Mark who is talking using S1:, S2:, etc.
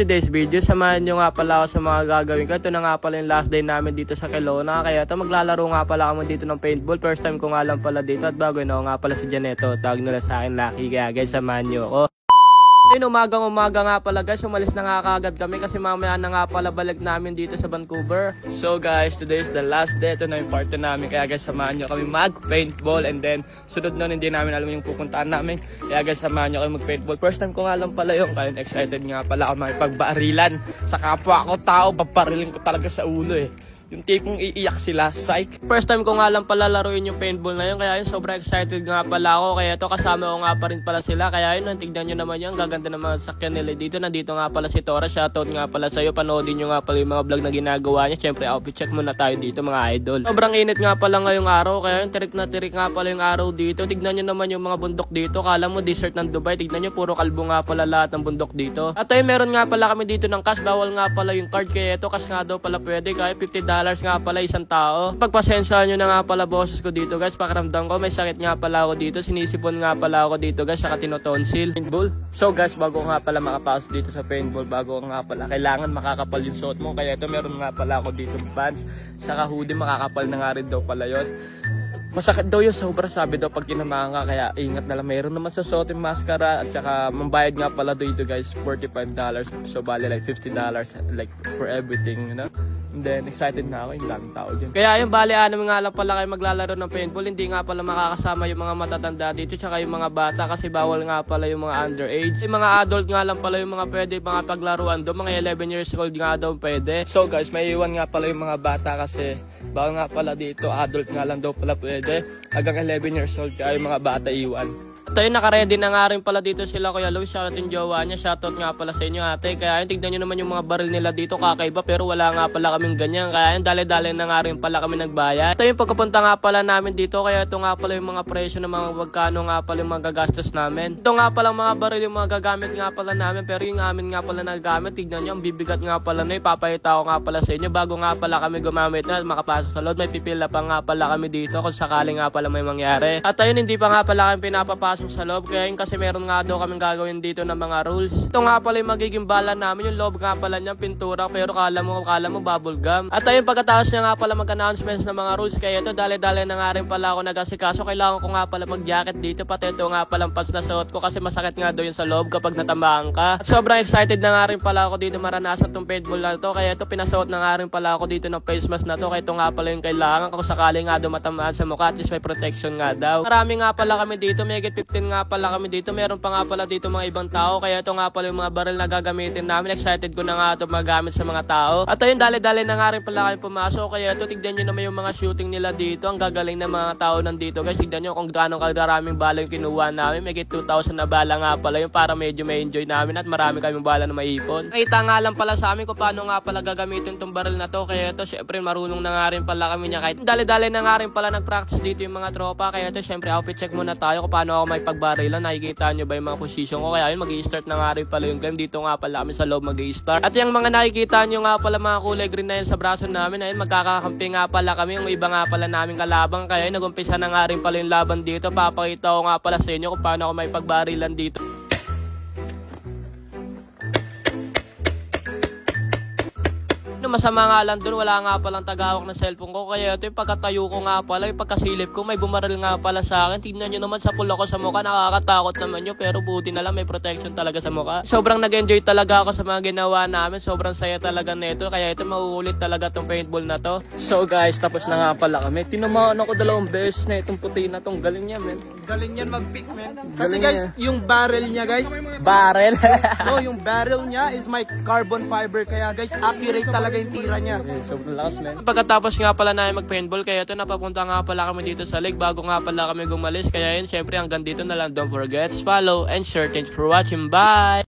S1: Today's video, samahan nyo nga pala ako sa mga gagawin ko. Ito na nga pala yung last day namin dito sa Kelowna. Kaya ito maglalaro nga pala kami dito ng paintball. First time ko nga lang pala dito. At bago yun ako nga pala si Janeto. Tawag nila sa akin Lucky. Kaya guys, samahan nyo ako. Ayun, umagang-umaga nga pala guys, umalis na nga kaagad kami kasi mamaya na nga pala balik namin dito sa Vancouver. So guys, today is the last day. Ito na yung part 2 namin. Kaya guys, samahan nyo kami mag-paintball. And then, sunod nun, hindi namin alam yung pupuntaan namin. Kaya guys, samahan nyo kami mag-paintball. First time ko nga lang pala yung kaya excited nga pala ako makipagbaarilan. Sa kapwa ko tao, paparilin ko talaga sa ulo eh. Yung tipong iiyak sila, psych. First time ko nga lang pala laruin yung paintball na yun. Kaya yun, sobrang excited nga pala ako. Kaya ito, kasama ko nga pa rin pala sila. Kaya yun, tignan nyo naman yun. Gaganda naman sa sakyan nila dito. Nandito nga pala si Tora. Shoutout nga pala sa'yo. Panoodin nyo nga pala yung mga vlog na ginagawa niya. Siyempre, outfit check muna tayo dito mga idol. Sobrang init nga pala ngayong araw. Kaya yun, tirik na tirik nga pala yung araw dito. Tignan nyo naman yung mga bundok dito. Kala mo desert ng Dubai. Tignan nyo, puro kalbo nga pala lahat ng bundok dito. At ayun, meron nga pala kami dito ng cash. Bawal nga pala yung card. Kaya ito, cash nga daw pala pwede. Kaya $50 nga pala isang tao. Pagpasensya nyo na nga pala boses ko dito guys, pakiramdam ko may sakit nga pala ako dito, sinisipon nga pala ako dito guys, saka tinotonsil. Paintball. So guys, bago nga pala makapasok dito sa paintball, bago nga pala kailangan makakapal yung suot mo. Kaya ito meron nga pala ako dito pants, saka hoodie, makakapal na nga rin daw pala yun. Masakit daw yung sobra, sabi daw pag kinamahan ka, kaya ingat na lang. Mayroon naman sa suot yung mascara at saka mambayad nga pala dito guys, $45. So bali like $50 like for everything, you know. And then excited na ako, yung daming tao dyan. Kaya yung bali anong nga lang pala kayo maglalaro ng paintball, hindi nga pala makakasama yung mga matatanda dito tsaka yung mga bata kasi bawal nga pala yung mga underage. Yung mga adult nga lang pala yung mga pwede mga paglaruan doon, mga 11 years old nga daw pwede. So guys, may iwan nga pala yung mga bata kasi bawal nga pala dito, adult nga lang daw pala pwede. Hanggang 11 years old kaya yung mga bata iwan. At ayun, naka-ready na nga rin pala dito sila Kuya Louie, shoutout yung jowa niya, shoutout nga pala sa inyo ate. Kaya yun, tignan nyo naman yung mga baril nila dito, kakaiba pero wala nga pala kaming ganyan. Kaya yun, dali-dali na nga rin pala kami nagbayad. Ito yung pagkapunta nga pala namin dito, kaya ito nga pala yung mga presyo ng mga magkano nga pala yung mga gagastos namin. Ito nga pala mga baril yung mga gagamit nga pala namin, pero yung amin nga pala nagagamit, tignan nyo, ang bibigat nga pala na ipapahita ko nga pala sa inyo. Bago nga pala kami gumamit na makapasok sa loob, may pipila pa nga pala kami dito kung sakali nga pala may mangyari. At ayun, hindi pa nga pala kami pinapapasok sa loob, kaya yun kasi meron nga daw kaming gagawin dito ng mga rules. Ito nga pala yung magiging bala namin, yung loob nga pala niya pintura, pero kala mo bubble gum. At ayun, pagkatapos niya nga pala mag-announcements ng mga rules, kaya ito dali-dali na nga rin pala ako nag-asikaso. Kailangan ko nga pala mag-jacket dito, pati ito nga pala pants na suot ko kasi masakit nga daw yun sa loob kapag natamaan ka. At sobrang excited na nga rin pala ako dito maranasan tong paintball na to, kaya ito pinasuot na nga rin pala ako dito ng face mask na to, kaya ito nga pala yung kailangan kung sakali nga daw matamaan sa mukha, at least may protection nga daw. Marami nga pala kami dito, may 15 nga pala kami dito, meron pa nga pala dito mga ibang tao, kaya ito nga pala yung mga baril na gagamitin namin. Excited ko na nga ito magamit sa mga tao. At ayun, dali-dali na nga rin pala kami pumasok, kaya ito tignan nyo naman yung mga shooting nila dito, ang gagaling na mga tao nandito guys. Tignan nyo kung gaano kadaraming bala yung kinuha namin, may 2,000 na bala nga pala yung para medyo may enjoy namin at marami kaming bala na maipon. Nakita nga lang pala sa amin kung paano nga pala gagamitin tong baril na to, kaya ito syempre marunong na nga rin pala kami niya. Kahit dali-dali na nga rin pala nag-practice dito yung mga tropa, kaya ito syempre outfit check muna tayo kung paano ako may pagbarilan. Nakikita nyo ba yung mga position ko? Kaya yun, mag-i-start na nga rin pala yung game. Dito nga pala kami sa loob mag-i-start. At yung mga nakikita nyo nga pala mga kulay green na yun sa braso namin, ayun, magkakakampi nga pala kami. Yung iba nga pala namin kalabang, kaya yun, nag-umpisa na nga rin pala yung laban dito. Papakita ko nga pala sa inyo kung paano ako may pagbarilan dito. Masama nga lang doon, wala nga palang tagahawak ng cellphone ko, kaya ito yung pagkatayo ko nga pala, yung pagkasilip ko, may bumaril nga pala sa akin. Tignan nyo naman sa pula ko sa mukha, nakakatakot naman nyo, pero buti na lang may protection talaga sa mukha. Sobrang nag-enjoy talaga ako sa mga ginawa namin, sobrang saya talaga nito, kaya ito mauulit talaga tong paintball na to. So guys, tapos na nga pala kami. Tinamaan ako 2 beses na itong puti na tong, galing niya men. Galing yan mag-pick men. Kasi guys, yung barrel niya guys, barrel? No, yung barrel niya is my carbon fiber, kaya guys, accurate talaga yung tira niya. Sobrang lakas men. Pagkatapos nga pala na mag-paintball, kaya ito napapunta nga pala kami dito sa lake bago nga pala kami gumalis. Kaya yun, syempre hanggang dito na lang. Don't forget, follow and share. Thanks for watching. Bye!